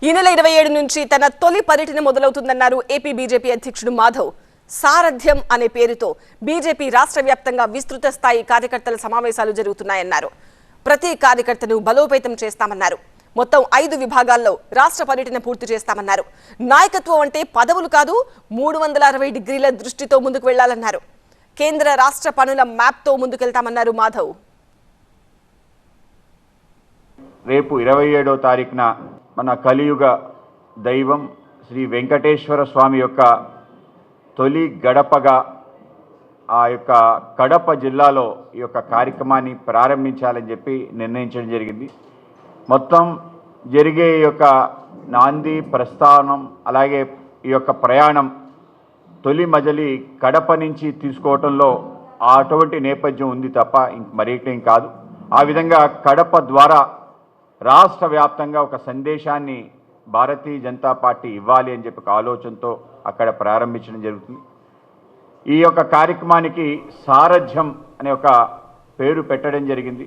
ఈ నెల 27 నుంచి తన తొలి పర్యటన మొదలవుతుందన్నారు ఏపీ బీజేపీ అధ్యక్షుడు మాధవ్. సారథ్యం అనే పేరుతో బీజేపీ రాష్ట్ర వ్యాప్తంగా విస్తృత స్థాయి కార్యకర్తల సమావేశాలు జరుగుతున్నాయన్నారు. ప్రతి కార్యకర్తను బలోపేతం చేస్తామన్నారు. మొత్తం 5 విభాగాల్లో రాష్ట్ర పర్యటన పూర్తి చేస్తామన్నారు. నాయకత్వం అంటే పదవులు కాదు, 360 డిగ్రీల దృష్టితో ముందుకు వెళ్లాలన్నారు. కేంద్ర రాష్ట్ర పనుల మ్యాప్తో ముందుకెళ్తామన్నారు మాధవ్. రేపు 27వ తారీఖున మన కలియుగ దైవం శ్రీ వెంకటేశ్వర స్వామి యొక్క తొలి గడపగా ఆ యొక్క కడప జిల్లాలో ఈ యొక్క కార్యక్రమాన్ని ప్రారంభించాలని చెప్పి నిర్ణయించడం జరిగింది. మొత్తం జరిగే ఈ యొక్క నాంది ప్రస్థానం అలాగే ఈ యొక్క ప్రయాణం తొలి మజలి కడప నుంచి తీసుకోవటంలో అటువంటి నేపథ్యం ఉంది తప్ప మరేం కాదు. ఆ విధంగా కడప ద్వారా రాష్ట్ర వ్యాప్తంగా ఒక సందేశాన్ని భారతీయ జనతా పార్టీ ఇవ్వాలి అని చెప్పి ఆలోచనతో అక్కడ ప్రారంభించడం జరుగుతుంది. ఈ యొక్క కార్యక్రమానికి సారథ్యం అనే ఒక పేరు పెట్టడం జరిగింది.